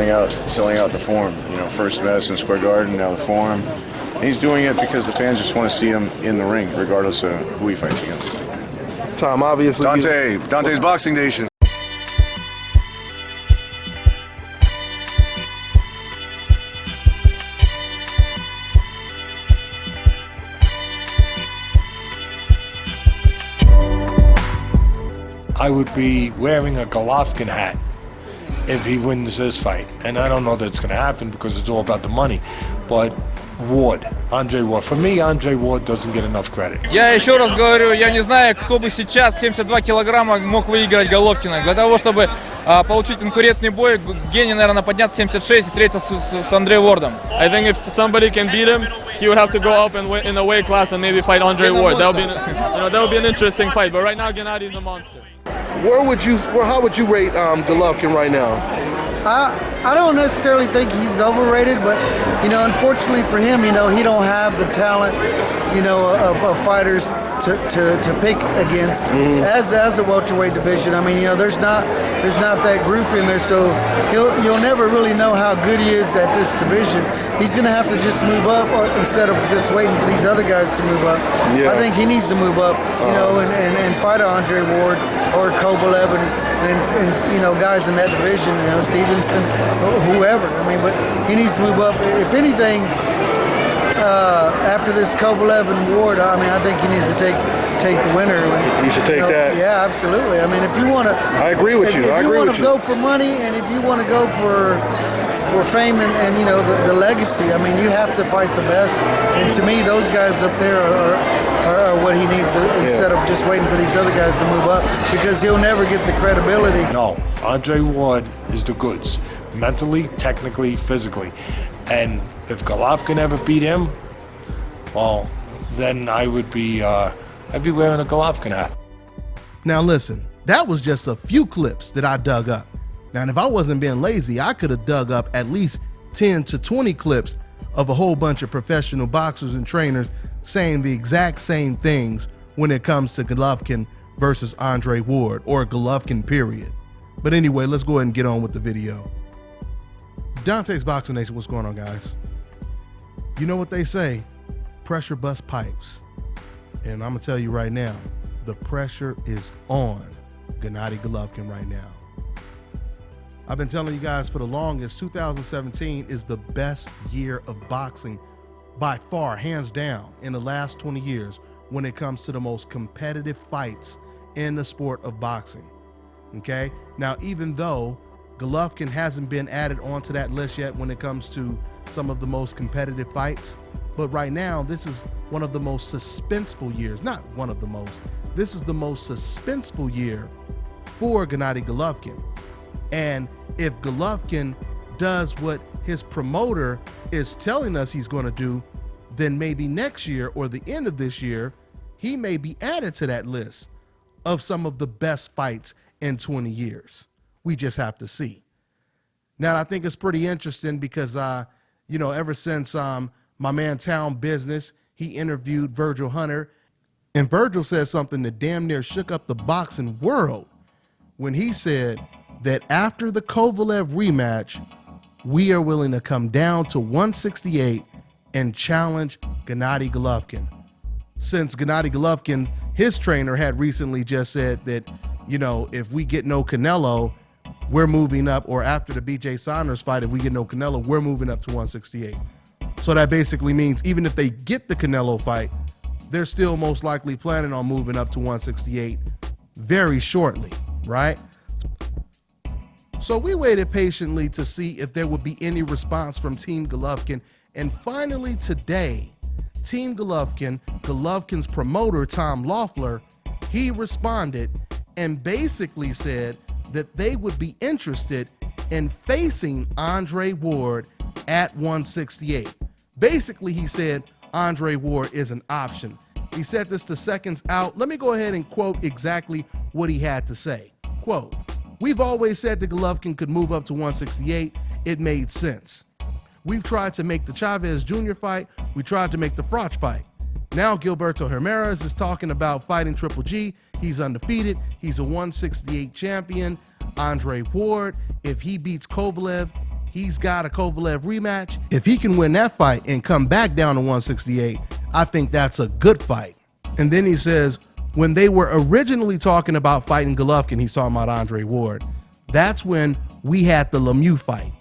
selling out the Forum. You know, first Madison Square Garden, now the Forum. And he's doing it because the fans just want to see him in the ring, regardless of who he fights against. Tom, obviously. Dante's Boxing Nation. I would be wearing a Golovkin hat if he wins this fight. And I don't know that it's going to happen because it's all about the money. But Andre Ward. For me, Andre Ward doesn't get enough credit. Я еще раз говорю, я не знаю, кто бы сейчас 72 килограмма мог выиграть Головкина. Для того, чтобы получить конкурентный бой, гений, наверное, подняться 76 и встретиться с Андре Уордом. I think if somebody can beat him, he would have to go up in the weight class and maybe fight Andre Ward. That would be an interesting fight. But right now, Gennady's a monster. How would you rate Golovkin right now? I don't necessarily think he's overrated, but unfortunately for him, he don't have the talent, of fighters to pick against as a welterweight division. I mean, there's not that group in there, so you'll never really know how good he is at this division. He's gonna have to just move up instead of just waiting for these other guys to move up. Yeah. I think he needs to move up, and fight Andre Ward or Kovalev and guys in that division, Stevenson, whoever. I mean, but he needs to move up. If anything, after this Kovalev and Ward, I mean, I think he needs to take the winner. He should take that. Yeah, absolutely. I mean, if you want to, I agree with you. If you want to go for money, and if you want to go for fame and the legacy, I mean, you have to fight the best. And to me, those guys up there are what he needs instead of just waiting for these other guys to move up, because he'll never get the credibility. No, Andre Ward is the goods, mentally, technically, physically. And if Golovkin ever beat him, well, then I would be, I'd be wearing a Golovkin hat. Now listen, that was just a few clips that I dug up. Now, and if I wasn't being lazy, I could have dug up at least 10 to 20 clips of a whole bunch of professional boxers and trainers saying the exact same things when it comes to Golovkin versus Andre Ward, or Golovkin period. But anyway, let's go ahead and get on with the video. Dante's Boxing Nation, what's going on, guys? You know what they say, pressure busts pipes. And I'm gonna tell you right now, the pressure is on Gennady Golovkin right now. I've been telling you guys for the longest, 2017 is the best year of boxing by far, hands down, in the last 20 years when it comes to the most competitive fights in the sport of boxing, okay? Now, even though Golovkin hasn't been added onto that list yet when it comes to some of the most competitive fights, but right now, this is one of the most suspenseful years, not one of the most, this is the most suspenseful year for Gennady Golovkin. And if Golovkin does what his promoter is telling us he's going to do, then maybe next year or the end of this year, he may be added to that list of some of the best fights in 20 years. We just have to see. Now, I think it's pretty interesting because, ever since my man Town Business, he interviewed Virgil Hunter, and Virgil said something that damn near shook up the boxing world when he said that after the Kovalev rematch, we are willing to come down to 168 and challenge Gennady Golovkin. Since Gennady Golovkin, his trainer, had recently just said that, if we get no Canelo, we're moving up, or after the BJ Saunders fight, if we get no Canelo, we're moving up to 168. So that basically means even if they get the Canelo fight, they're still most likely planning on moving up to 168 very shortly, right? So we waited patiently to see if there would be any response from Team Golovkin, and finally today, Team Golovkin, Golovkin's promoter, Tom Loeffler, he responded and basically said that they would be interested in facing Andre Ward at 168. Basically, he said Andre Ward is an option. He said this to Seconds Out. Let me go ahead and quote exactly what he had to say. Quote, "We've always said that Golovkin could move up to 168. It made sense. We've tried to make the Chavez Jr. fight. We tried to make the Froch fight. Now Gilberto Ramirez is talking about fighting Triple G. He's undefeated. He's a 168 champion. Andre Ward, if he beats Kovalev, he's got a Kovalev rematch. If he can win that fight and come back down to 168, I think that's a good fight. And then he says, when they were originally talking about fighting Golovkin, he's talking about Andre Ward, that's when we had the Lemieux fight.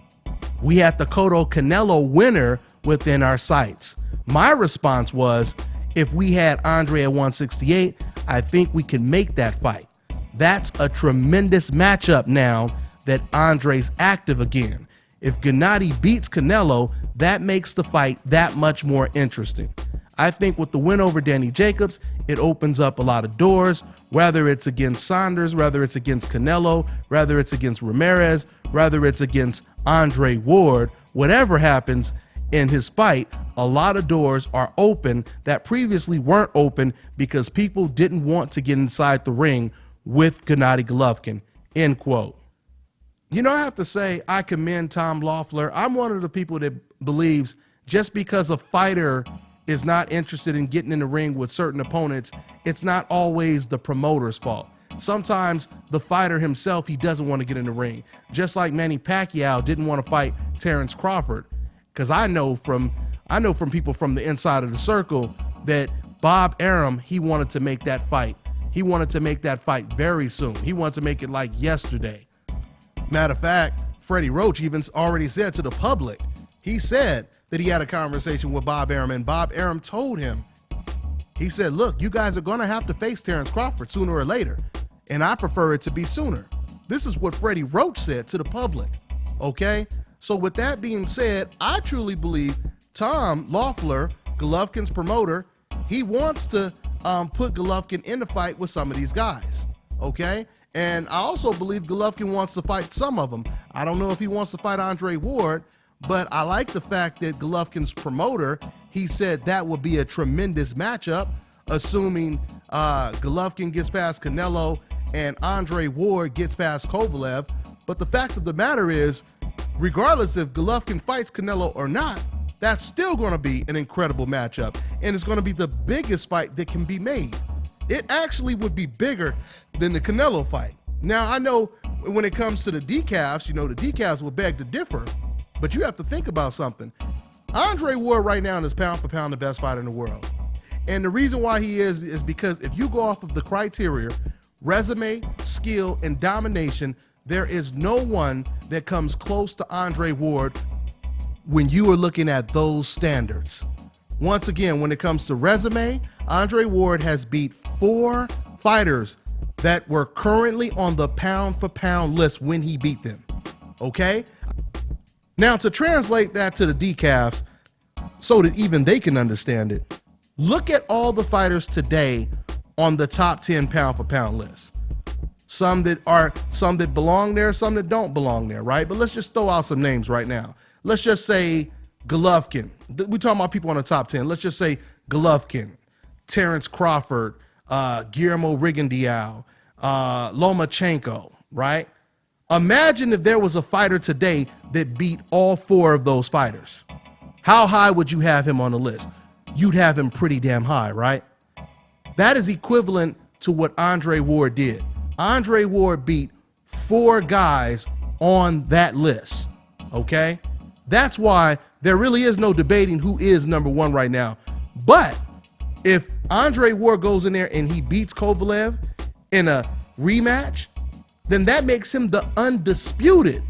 We had the Cotto Canelo winner within our sights. My response was, if we had Andre at 168, I think we could make that fight. That's a tremendous matchup now that Andre's active again. If Gennady beats Canelo, that makes the fight that much more interesting. I think with the win over Danny Jacobs, it opens up a lot of doors, whether it's against Saunders, whether it's against Canelo, whether it's against Ramirez, whether it's against Andre Ward. Whatever happens in his fight, a lot of doors are open that previously weren't open because people didn't want to get inside the ring with Gennady Golovkin, end quote. You know, I have to say, I commend Tom Loeffler. I'm one of the people that believes just because a fighter is not interested in getting in the ring with certain opponents, it's not always the promoter's fault. Sometimes the fighter himself, he doesn't want to get in the ring. Just like Manny Pacquiao didn't want to fight Terrence Crawford. Because I know from people from the inside of the circle that Bob Arum, he wanted to make that fight. He wanted to make that fight very soon. He wanted to make it like yesterday. Matter of fact, Freddie Roach even already said to the public, he said that he had a conversation with Bob Arum, and Bob Arum told him, he said, look, you guys are going to have to face Terrence Crawford sooner or later, and I prefer it to be sooner. This is what Freddie Roach said to the public, okay? So with that being said, I truly believe Tom Loeffler, Golovkin's promoter, he wants to put Golovkin in the fight with some of these guys, okay? And I also believe Golovkin wants to fight some of them. I don't know if he wants to fight Andre Ward, but I like the fact that Golovkin's promoter, he said that would be a tremendous matchup, assuming Golovkin gets past Canelo and Andre Ward gets past Kovalev. But the fact of the matter is, regardless if Golovkin fights Canelo or not, that's still going to be an incredible matchup. And it's going to be the biggest fight that can be made. It actually would be bigger than the Canelo fight. Now, I know when it comes to the decafs, you know, the decafs will beg to differ, but you have to think about something. Andre Ward right now is pound for pound the best fighter in the world. And the reason why he is because if you go off of the criteria, resume, skill, and domination, there is no one that comes close to Andre Ward when you are looking at those standards. Once again, when it comes to resume, Andre Ward has beat 4 fighters that were currently on the pound for pound list when he beat them, okay? Now, to translate that to the decafs so that even they can understand it, look at all the fighters today on the top 10 pound for pound list. Some that belong there, some that don't belong there, right? But let's just throw out some names right now. Let's just say Golovkin. We're talking about people on the top 10. Let's just say Golovkin, Terrence Crawford, Guillermo Rigondeaux, Lomachenko, right? Imagine if there was a fighter today that beat all 4 of those fighters. How high would you have him on the list? You'd have him pretty damn high, right? That is equivalent to what Andre Ward did. Andre Ward beat 4 guys on that list, okay? That's why there really is no debating who is number 1 right now. But if Andre Ward goes in there and he beats Kovalev in a rematch, then that makes him the undisputed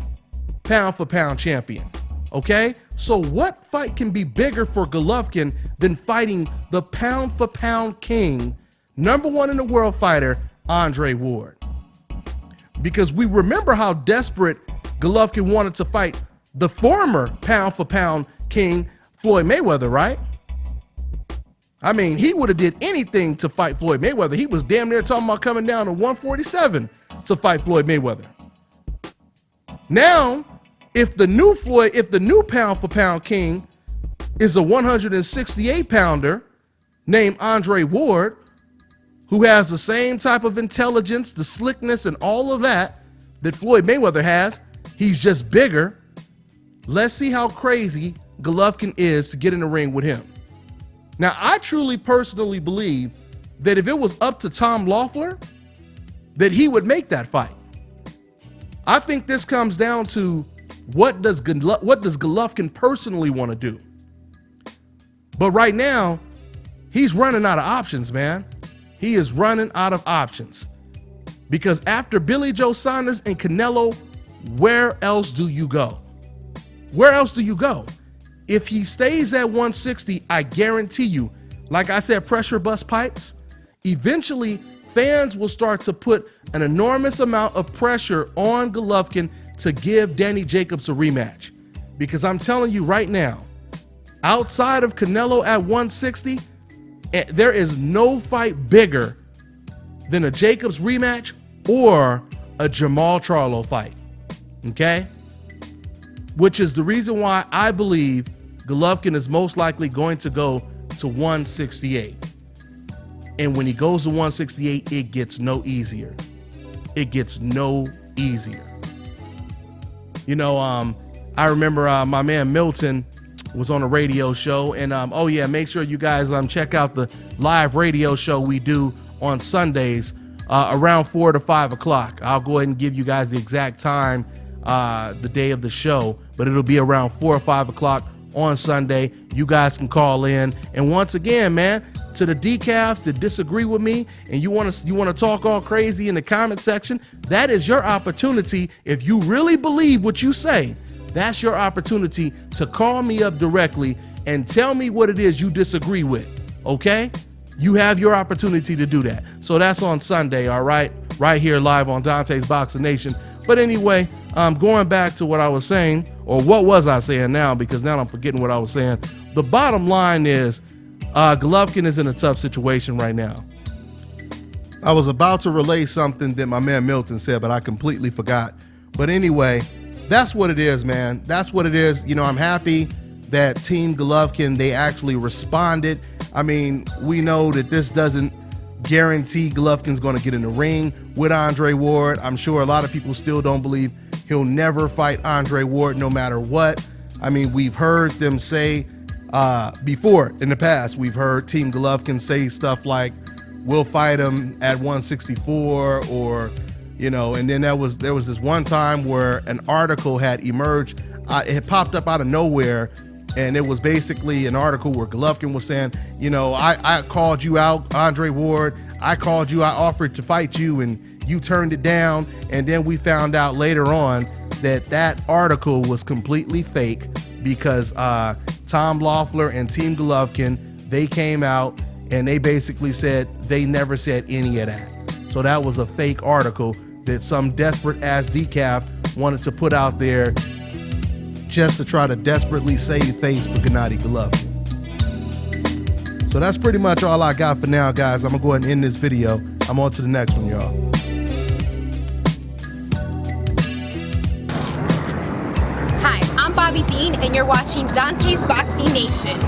pound for pound champion, okay? So what fight can be bigger for Golovkin than fighting the pound for pound king, number 1 in the world fighter, Andre Ward? Because we remember how desperate Golovkin wanted to fight the former pound for pound king, Floyd Mayweather, right? I mean, he would have did anything to fight Floyd Mayweather. He was damn near talking about coming down to 147 to fight Floyd Mayweather. Now, if the new pound for pound king is a 168 pounder named Andre Ward, who has the same type of intelligence, the slickness, and all of that Floyd Mayweather has, he's just bigger. Let's see how crazy Golovkin is to get in the ring with him. Now, I truly personally believe that if it was up to Tom Loeffler, that he would make that fight. I think this comes down to What does Golovkin personally want to do? But right now, he's running out of options, man. He is running out of options. Because after Billy Joe Saunders and Canelo, where else do you go? Where else do you go? If he stays at 160, I guarantee you, like I said, pressure bust pipes, eventually fans will start to put an enormous amount of pressure on Golovkin to give Danny Jacobs a rematch. Because I'm telling you right now, outside of Canelo at 160, there is no fight bigger than a Jacobs rematch or a Jamal Charlo fight, okay? Which is the reason why I believe Golovkin is most likely going to go to 168. And when he goes to 168, it gets no easier. It gets no easier. You know, I remember my man Milton was on a radio show, and oh yeah, make sure you guys check out the live radio show we do on Sundays around 4 to 5 o'clock. I'll go ahead and give you guys the exact time, the day of the show, but it'll be around 4 or 5 o'clock on Sunday. You guys can call in, and once again, man, to the decafs that disagree with me and you want to talk all crazy in the comment section, that is your opportunity. If you really believe what you say, that's your opportunity to call me up directly and tell me what it is you disagree with, okay? You have your opportunity to do that. So that's on Sunday, all right? Right here live on Dante's Boxing Nation. But anyway, going back to what I was saying, or what was I saying now, because now I'm forgetting what I was saying. The bottom line is Golovkin is in a tough situation right now. I was about to relay something that my man Milton said, but I completely forgot. But anyway, that's what it is, man. That's what it is. You know, I'm happy that Team Golovkin, they actually responded. I mean, we know that this doesn't guarantee Golovkin's going to get in the ring with Andre Ward. I'm sure a lot of people still don't believe he'll never fight Andre Ward no matter what. I mean, we've heard them say before in the past, we've heard Team Golovkin say stuff like, we'll fight him at 164, or, you know, and then there was this one time where an article had emerged. It had popped up out of nowhere, and it was basically an article where Golovkin was saying, you know, I called you out, Andre Ward. I called you, I offered to fight you, and you turned it down. And then we found out later on that that article was completely fake, because Tom Loeffler and Team Golovkin, they came out and they basically said they never said any of that. So that was a fake article that some desperate ass decaf wanted to put out there just to try to desperately save face for Gennady Golovkin. So that's pretty much all I got for now, guys. I'm gonna go ahead and end this video. I'm on to the next one, y'all. Hi, I'm Bobby Dean, and you're watching Dante's Boxing Nation.